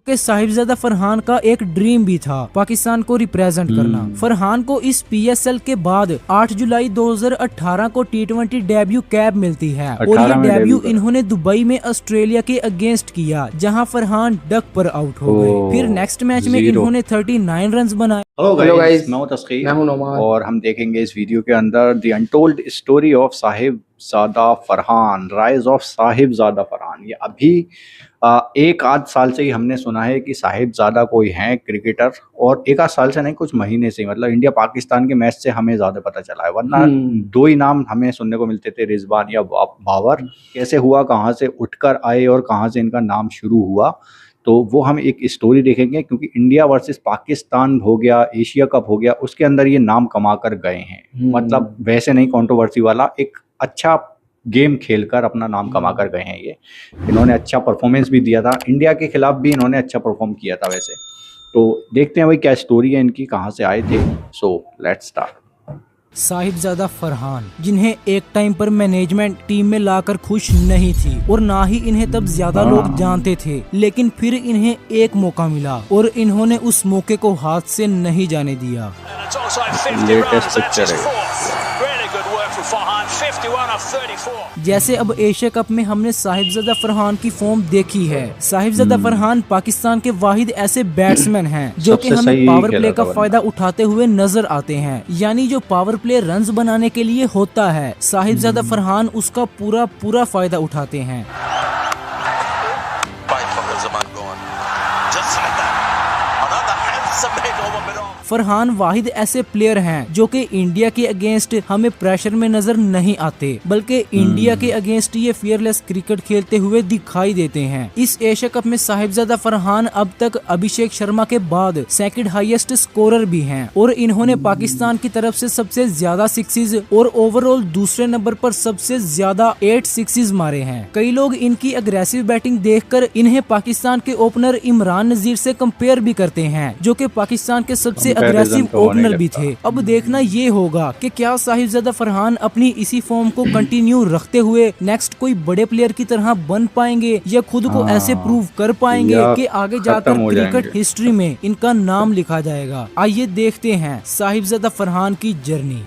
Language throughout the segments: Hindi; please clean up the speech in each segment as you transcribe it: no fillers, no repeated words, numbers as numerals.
कि साहिबजादा फरहान का एक ड्रीम भी था पाकिस्तान को रिप्रेजेंट करना। फरहान को इस पीएसएल के बाद 8 जुलाई 2018 को T20 डेब्यू कैप मिलती है और ये डेब्यू इन्होंने दुबई में ऑस्ट्रेलिया के अगेंस्ट किया, जहां फरहान डक पर आउट हो गए। फिर नेक्स्ट मैच में इन्होंने 39 रन बनाए। हेलो गाइस, मैं हूं तस्कीर और हम देखेंगे इस वीडियो के अंदर the untold story of Sahibzada Farhan, rise of Sahibzada Farhan. ये अभी एक आध साल से ही हमने सुना है कि साहिबजादा कोई हैं क्रिकेटर, और एक आध साल से नहीं, कुछ महीने से, मतलब इंडिया पाकिस्तान के मैच से हमें ज्यादा पता चला है, वरना दो ही नाम हमें सुनने को मिलते थे, रिजवान या बाबर। कैसे हुआ, कहाँ से उठकर आए और कहाँ से इनका नाम शुरू हुआ, तो वो हम एक स्टोरी देखेंगे। क्योंकि इंडिया वर्सेस पाकिस्तान हो गया, एशिया कप हो गया, उसके अंदर ये नाम कमा कर गए हैं। मतलब वैसे नहीं कंट्रोवर्सी वाला, एक अच्छा गेम खेलकर अपना नाम कमा कर गए हैं। ये इन्होंने अच्छा परफॉर्मेंस भी दिया था, इंडिया के खिलाफ भी इन्होंने अच्छा परफॉर्म किया था वैसे। तो देखते हैं भाई क्या स्टोरी है इनकी, कहाँ से आए थे। So let's start. Sahibzada Farhan, जिन्हें एक टाइम पर मैनेजमेंट टीम में लाकर खुश नहीं थी और ना ही इन्हें तब ज्यादा लोग जानते थे, लेकिन फिर इन्हें एक मौका मिला और इन्होंने उस मौके को हाथ से नहीं जाने दिया। लेटेस्ट पिक्चर है। जैसे अब एशिया कप में हमने साहिबजादा फरहान की फॉर्म देखी है। साहिबजादा फरहान पाकिस्तान के वाहिद ऐसे बैट्समैन हैं जो कि हमें पावर प्ले का फायदा उठाते हुए नजर आते हैं। यानी जो पावर प्ले रन्स बनाने के लिए होता है, साहिबजादा फरहान उसका पूरा फायदा उठाते हैं। फरहान वाहिद ऐसे प्लेयर हैं जो कि इंडिया के अगेंस्ट हमें प्रेशर में नजर नहीं आते, बल्कि इंडिया के अगेंस्ट ये फियरलेस क्रिकेट खेलते हुए दिखाई देते हैं। इस एशिया कप में साहिबजादा फरहान अब तक अभिषेक शर्मा के बाद सेकंड हाईएस्ट स्कोरर भी हैं और इन्होंने पाकिस्तान की तरफ से सबसे ज्यादा सिक्सेस और ओवरऑल दूसरे नंबर पर सबसे ज्यादा 8 सिक्सेस मारे हैं। कई लोग इनकी अग्रेसिव बैटिंग देखकर इन्हें पाकिस्तान के ओपनर इमरान नजीर से कंपेयर भी करते हैं, जो कि पाकिस्तान के सबसे अग्रेसिव ओपनर भी थे। अब देखना ये होगा कि क्या साहिबजादा फरहान अपनी इसी फॉर्म को कंटिन्यू रखते हुए नेक्स्ट कोई बड़े प्लेयर की तरह बन पाएंगे या खुद को ऐसे प्रूव कर पाएंगे कि आगे जाकर क्रिकेट हिस्ट्री में इनका नाम लिखा जाएगा। आइए देखते हैं साहिबजादा फरहान की जर्नी।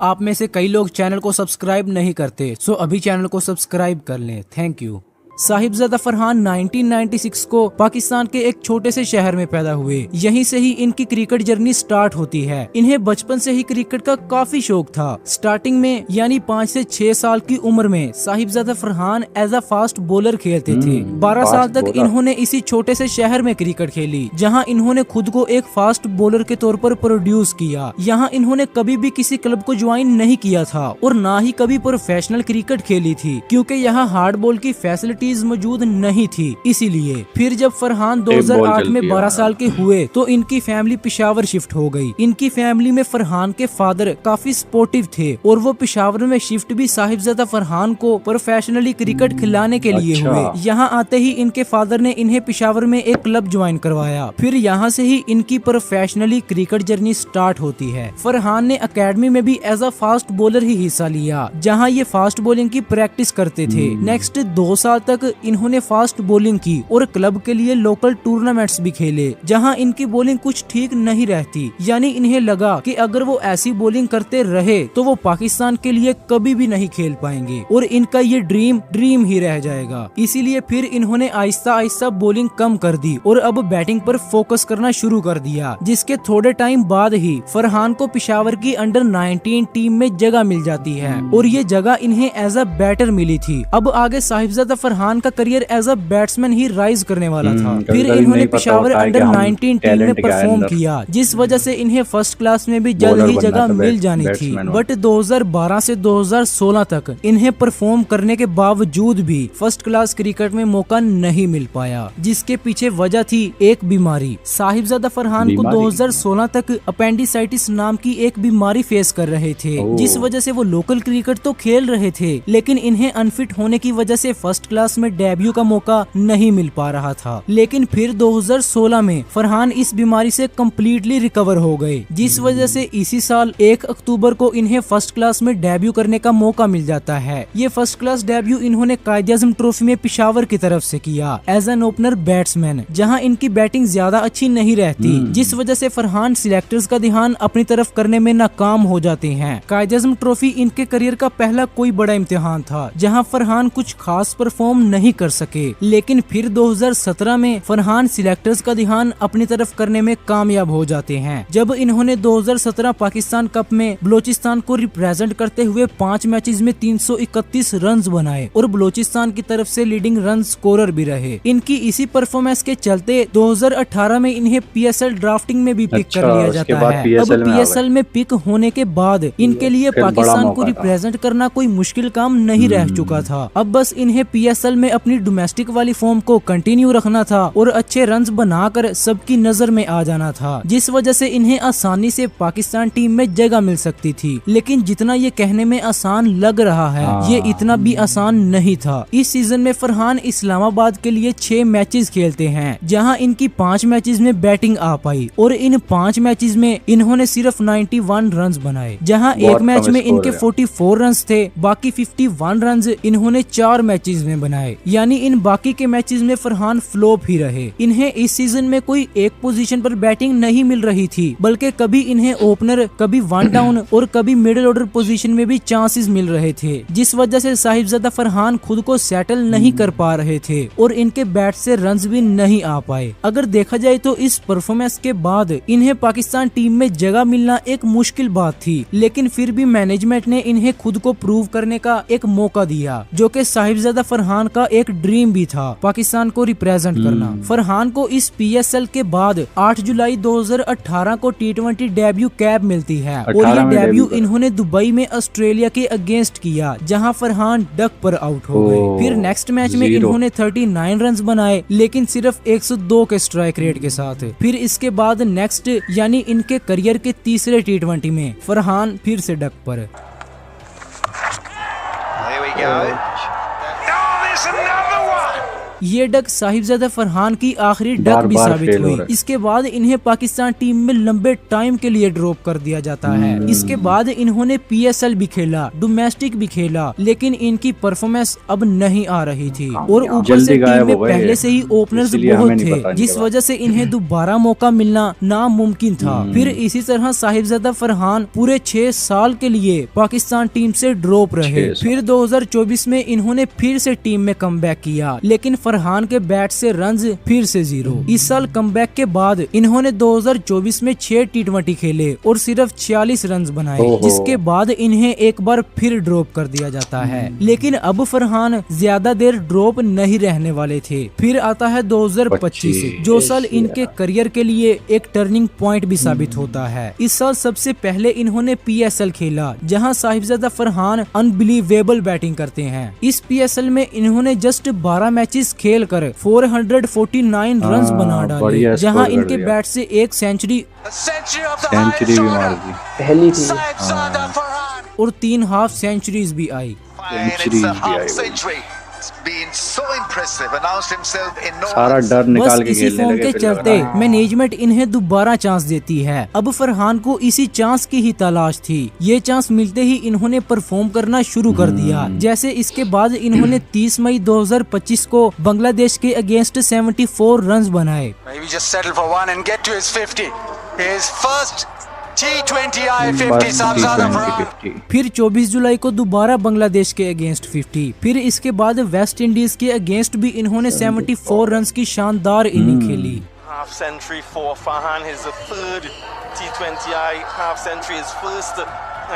आप में से कई लोग चैनल को सब्सक्राइब नहीं करते, सो अभी चैनल को सब्सक्राइब कर लें। Thank you. साहिबजादा फरहान 1996 को पाकिस्तान के एक छोटे से शहर में पैदा हुए। यहीं से ही इनकी क्रिकेट जर्नी स्टार्ट होती है। इन्हें बचपन से ही क्रिकेट का काफी शौक था। स्टार्टिंग में यानी 5 से 6 साल की उम्र में Sahibzada Farhan as a fast bowler खेलते थे। 12 साल तक इन्होंने इसी छोटे से शहर में क्रिकेट खेली, जहां इन्होंने खुद को एक फास्ट बॉलर के तौर पर प्रोड्यूस किया। यहाँ इन्होंने कभी भी किसी क्लब को ज्वाइन नहीं किया था और ना ही कभी प्रोफेशनल क्रिकेट खेली थी, क्योंकि यहाँ हार्ड बॉल की फैसिलिटी मौजूद नहीं थी। इसीलिए फिर जब फरहान 2008 में 12 साल के हुए तो इनकी फैमिली पेशावर शिफ्ट हो गई। इनकी फैमिली में फरहान के फादर काफी सपोर्टिव थे और वो पेशावर में शिफ्ट भी साहिबजादा फरहान को प्रोफेशनली क्रिकेट खिलाने के लिए हुए। यहाँ आते ही इनके फादर ने इन्हें पेशावर में एक क्लब ज्वाइन करवाया। फिर यहाँ से ही इनकी प्रोफेशनली क्रिकेट जर्नी स्टार्ट होती है। फरहान ने अकेडमी में भी एज अ फास्ट बॉलर ही हिस्सा लिया, जहाँ ये फास्ट बॉलिंग की प्रैक्टिस करते थे। नेक्स्ट 2 साल तक इन्होंने फास्ट बॉलिंग की और क्लब के लिए लोकल टूर्नामेंट्स भी खेले, जहां इनकी बॉलिंग कुछ ठीक नहीं रहती। यानी इन्हें लगा कि अगर वो ऐसी बॉलिंग करते रहे तो वो पाकिस्तान के लिए कभी भी नहीं खेल पाएंगे और इनका ये ड्रीम ही रह जाएगा। इसीलिए फिर इन्होंने आहिस्ता आहिस्ता बॉलिंग कम कर दी और अब बैटिंग पर फोकस करना शुरू कर दिया। जिसके थोड़े टाइम बाद ही फरहान को पेशावर की अंडर 19 टीम में जगह मिल जाती है और ये जगह इन्हें एज अ बैटर मिली थी। अब आगे साहिबजादा फरहान का करियर एज अ बैट्समैन ही राइज करने वाला था। फिर इन्होंने पेशावर अंडर 19 टीम में परफॉर्म किया, जिस वजह से इन्हें फर्स्ट क्लास में भी जल्द ही जगह मिल जानी थी। बट 2012 से 2016 तक इन्हें परफॉर्म करने के बावजूद भी फर्स्ट क्लास क्रिकेट में मौका नहीं मिल पाया, जिसके पीछे वजह थी एक बीमारी। साहिबजादा फरहान को 2016 तक अपेंडिसाइटिस नाम की एक बीमारी फेस कर रहे थे, जिस वजह से वो लोकल क्रिकेट तो खेल रहे थे, लेकिन इन्हें अनफिट होने की वजह से फर्स्ट क्लास क्लास में डेब्यू का मौका नहीं मिल पा रहा था। लेकिन फिर 2016 में फरहान इस बीमारी से कम्प्लीटली रिकवर हो गए, जिस वजह से इसी साल 1 अक्टूबर को इन्हें फर्स्ट क्लास में डेब्यू करने का मौका मिल जाता है। ये फर्स्ट क्लास डेब्यू इन्होंने कायद-ए-आज़म ट्रॉफी में पेशावर की तरफ से किया एज एन ओपनर बैट्समैन, जहां इनकी बैटिंग ज्यादा अच्छी नहीं रहती, जिस वजह से फरहान सिलेक्टर्स का ध्यान अपनी तरफ करने में नाकाम हो जाते हैं। कायद-ए-आज़म ट्रॉफी इनके करियर का पहला कोई बड़ा इम्तिहान था, जहां फरहान कुछ खास परफॉर्म नहीं कर सके। लेकिन फिर 2017 में फरहान सिलेक्टर्स का ध्यान अपनी तरफ करने में कामयाब हो जाते हैं, जब इन्होंने 2017 पाकिस्तान कप में बलोचिस्तान को रिप्रेजेंट करते हुए 5 मैचेस में 331 रन बनाए और बलोचिस्तान की तरफ से लीडिंग रन स्कोरर भी रहे। इनकी इसी परफॉर्मेंस के चलते 2018 में इन्हें PSL ड्राफ्टिंग में भी पिक कर लिया जाता है। अब PSL में पिक होने के बाद इनके लिए पाकिस्तान को रिप्रेजेंट करना कोई मुश्किल काम नहीं रह चुका था। अब बस इन्हें PSL में अपनी डोमेस्टिक वाली फॉर्म को कंटिन्यू रखना था और अच्छे रन्स बनाकर सबकी नजर में आ जाना था, जिस वजह से इन्हें आसानी से पाकिस्तान टीम में जगह मिल सकती थी। लेकिन जितना ये कहने में आसान लग रहा है, ये इतना भी आसान नहीं था। इस सीजन में फरहान इस्लामाबाद के लिए 6 मैचेस खेलते हैं, जहां इनकी 5 मैचेस में बैटिंग आ पाई और इन 5 मैचेस में इन्होंने सिर्फ 91 रन बनाए, जहां एक मैच में इनके 44 रन थे, बाकी 51 रन इन्होंने 4 मैचेस में बनाए। यानी इन बाकी के मैचेस में फरहान फ्लॉप ही रहे। इन्हें इस सीजन में कोई एक पोजीशन पर बैटिंग नहीं मिल रही थी, बल्कि कभी इन्हें ओपनर, कभी 1 डाउन और कभी मिडिल ऑर्डर पोजीशन में भी चांसेस मिल रहे थे, जिस वजह से साहिबजादा फरहान खुद को सेटल नहीं कर पा रहे थे और इनके बैट से रन्स भी नहीं आ पाए। अगर देखा जाए तो इस परफॉर्मेंस के बाद इन्हें पाकिस्तान टीम में जगह मिलना एक मुश्किल बात थी, लेकिन फिर भी मैनेजमेंट ने इन्हें खुद को प्रूव करने का एक मौका दिया, जो कि साहिबजादा फरहान का एक ड्रीम भी था, पाकिस्तान को रिप्रेजेंट करना। फरहान को इस PSL के बाद 8 जुलाई 2018 को T20 डेब्यू कैप मिलती है और ये डेब्यू इन्होंने दुबई में ऑस्ट्रेलिया के अगेंस्ट किया, जहां फरहान डक पर आउट हो गए। फिर नेक्स्ट मैच में इन्होंने 39 रन बनाए, लेकिन सिर्फ 102 के स्ट्राइक रेट के साथ। फिर इसके बाद नेक्स्ट यानी इनके करियर के तीसरे T20 में फरहान फिर से डक पर। ये डक साहिबजादा फरहान की आखिरी डक भी साबित हुई। इसके बाद इन्हें पाकिस्तान टीम में लंबे टाइम के लिए ड्रॉप कर दिया जाता है। इसके बाद इन्होंने PSL भी खेला, डोमेस्टिक भी खेला, लेकिन इनकी परफॉर्मेंस अब नहीं आ रही थी और ऊपर से टीम में पहले से ही ओपनर्स बहुत थे, जिस वजह से इन्हें दोबारा मौका मिलना नामुमकिन था। फिर इसी तरह साहिबजादा फरहान पूरे 6 साल के लिए पाकिस्तान टीम से ड्रॉप रहे। फिर 2024 में इन्होंने फिर से टीम में कमबैक किया, लेकिन फरहान के बैट से रन्स फिर से 0। इस साल कमबैक के बाद इन्होंने 2024 में 6 T20 खेले और सिर्फ 46 रन बनाए, जिसके बाद इन्हें एक बार फिर ड्रॉप कर दिया जाता है। लेकिन अब फरहान ज्यादा देर ड्रॉप नहीं रहने वाले थे। फिर आता है 2025, जो साल इनके करियर के लिए एक टर्निंग पॉइंट भी साबित होता है। इस साल सबसे पहले इन्होंने PSL खेला, जहां साहिबजादा फरहान अनबिलीवेबल बैटिंग करते हैं। इस PSL में इन्होंने जस्ट 12 मैचेस खेलकर 449 रन्स बना डाले, जहां इनके बैट से एक सेंचुरी भी मार दी पहली थी और 3 हाफ सेंचुरीज भी आई। सारा डर निकाल के इसी फॉर्म के चलते मैनेजमेंट इन्हें दोबारा चांस देती है। अब फरहान को इसी चांस की ही तलाश थी। ये चांस मिलते ही इन्होंने परफॉर्म करना शुरू कर दिया। जैसे इसके बाद इन्होंने 30 मई 2025 को बांग्लादेश के अगेंस्ट 74 रन बनाए। फिर 24 जुलाई को दोबारा बांग्लादेश के अगेंस्ट 50। फिर इसके बाद वेस्ट इंडीज के अगेंस्ट भी इन्होंने 74 रन की शानदार इनिंग खेली। Half century for Farhan, his third T20I half century, his first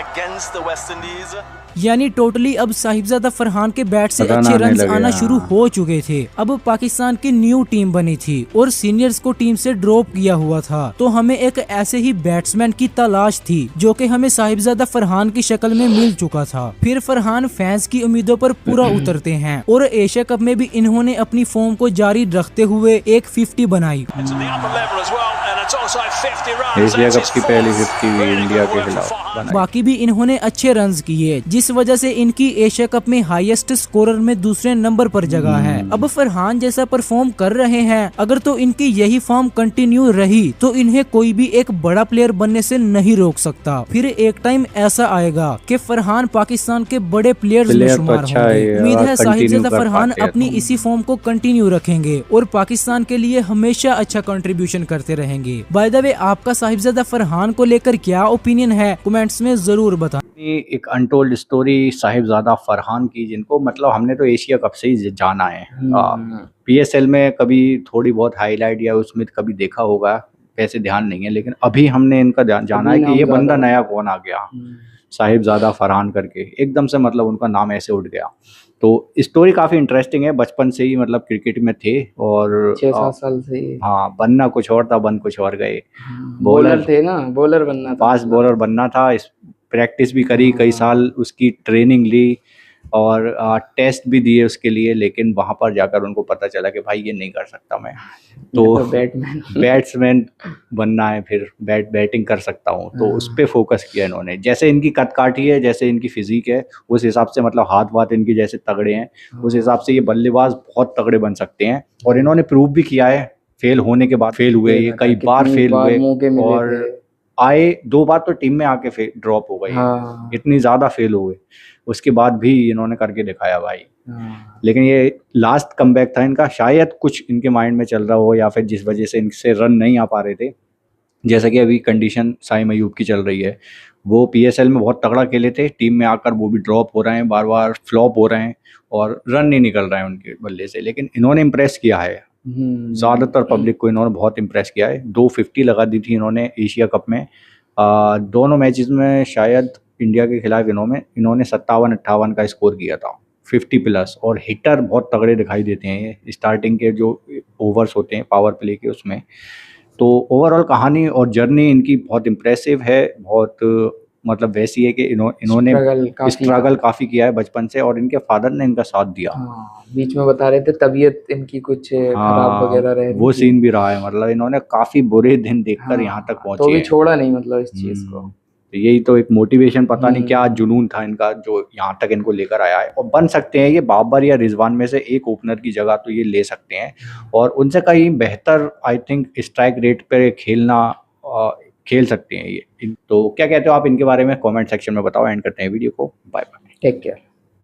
against the West Indies. यानी टोटली अब साहिबजादा फरहान के बैट से अच्छे रन आना शुरू हो चुके थे। अब पाकिस्तान की न्यू टीम बनी थी और सीनियर्स को टीम से ड्रॉप किया हुआ था, तो हमें एक ऐसे ही बैट्समैन की तलाश थी जो कि हमें साहिबजादा फरहान की शक्ल में मिल चुका था। फिर फरहान फैंस की उम्मीदों पर पूरा उतरते हैं और एशिया कप में भी इन्होंने अपनी फॉर्म को जारी रखते हुए एक 50 बनाई। एशिया कप की पहली 50 भी इंडिया के खिलाफ बनाई। बाकी भी इन्होंने अच्छे रन्स किए, जिस वजह से इनकी एशिया कप में हाईएस्ट स्कोरर में दूसरे नंबर पर जगह है। अब फरहान जैसा परफॉर्म कर रहे हैं, अगर तो इनकी यही फॉर्म कंटिन्यू रही तो इन्हें कोई भी एक बड़ा प्लेयर बनने से नहीं रोक सकता। फिर एक टाइम ऐसा आएगा कि फरहान पाकिस्तान के बड़े प्लेयर्स में शुमार होंगे। उम्मीद है साहिबजादा फरहान अपनी इसी फॉर्म को कंटिन्यू रखेंगे और पाकिस्तान के लिए हमेशा अच्छा कंट्रीब्यूशन करते रहेंगे। बाय द वे, आपका साहिबजादा फरहान को लेकर क्या ओपिनियन है, कमेंट्स में जरूर बताएं। एक अनटोल्ड स्टोरी साहिबजादा फरहान की, जिनको मतलब हमने तो एशिया कप से ही जाना है। पीएसएल में कभी थोड़ी बहुत हाईलाइट या उसमें कभी देखा होगा, वैसे ध्यान नहीं है, लेकिन अभी हमने इनका जाना है कि ये बंदा नया कौन आ गया, साहिबजादा फरहान करके एकदम से मतलब उनका नाम ऐसे उठ गया। तो स्टोरी काफ़ी इंटरेस्टिंग है। बचपन से ही मतलब क्रिकेट में थे और 6-7 साल से। हाँ, बनना कुछ और था, बन कुछ और गए। बॉलर थे ना, बॉलर बनना था, फास्ट बॉलर बनना था। इस प्रैक्टिस भी करी, कई साल उसकी ट्रेनिंग ली और टेस्ट भी दिए उसके लिए, लेकिन वहाँ पर जाकर उनको पता चला कि भाई ये नहीं कर सकता मैं, तो बैट्समैन बनना है, फिर बैटिंग कर सकता हूँ, तो उस पर फोकस किया इन्होंने। जैसे इनकी कद काठी है, जैसे इनकी फिजिक है, उस हिसाब से मतलब हाथ वाथ इनकी जैसे तगड़े हैं, उस हिसाब से ये बल्लेबाज बहुत तगड़े बन सकते हैं। और इन्होंने प्रूव भी किया है, फेल होने के बाद फेल हुए, ये कई बार फेल हुए और आए 2 बार तो टीम में आके ड्रॉप हो गए। हाँ। इतनी ज़्यादा फेल हुए, उसके बाद भी इन्होंने करके दिखाया भाई। हाँ। लेकिन ये लास्ट कमबैक था इनका, शायद कुछ इनके माइंड में चल रहा हो या फिर जिस वजह से इनसे रन नहीं आ पा रहे थे। जैसा कि अभी कंडीशन साइम अयूब की चल रही है, वो पीएसएल में बहुत तगड़ा खेले थे, टीम में आकर वो भी ड्रॉप हो रहे हैं, बार बार फ्लॉप हो रहे हैं और रन नहीं निकल रहे हैं उनके बल्ले से। लेकिन इन्होंने इम्प्रेस किया है, ज़्यादातर पब्लिक को इन्होंने बहुत इम्प्रेस किया है। 250 लगा दी थी इन्होंने एशिया कप में। दोनों मैचेस में शायद इंडिया के खिलाफ इन्होंने 57-58 का स्कोर किया था, 50+। और हिटर बहुत तगड़े दिखाई देते हैं ये, स्टार्टिंग के जो ओवर्स होते हैं पावर प्ले के उसमें। तो ओवरऑल कहानी और जर्नी इनकी बहुत इम्प्रेसिव है, बहुत मतलब वैसी है कि इन्होंने स्ट्रगल काफ़ी किया है बचपन से, और इनके फादर ने इनका साथ दिया। बीच में बता रहे थे तबीयत इनकी कुछ खराब वगैरह रहे, वो सीन भी रहा है, मतलब इन्होंने काफ़ी बुरे दिन देखकर यहाँ तक पहुँचे, तो भी छोड़ा नहीं मतलब इस चीज़ को। तो यही तो एक मोटिवेशन, पता नहीं क्या जुनून था इनका जो यहाँ तक इनको लेकर आया है। और बन सकते हैं ये बाबर या रिजवान में से एक ओपनर की जगह तो ये ले सकते हैं, और उनसे कहीं बेहतर आई थिंक स्ट्राइक रेट पर खेल सकते हैं ये। तो क्या कहते हो आप इनके बारे में, कमेंट सेक्शन में बताओ। एंड करते हैं वीडियो को, बाय बाय, टेक केयर।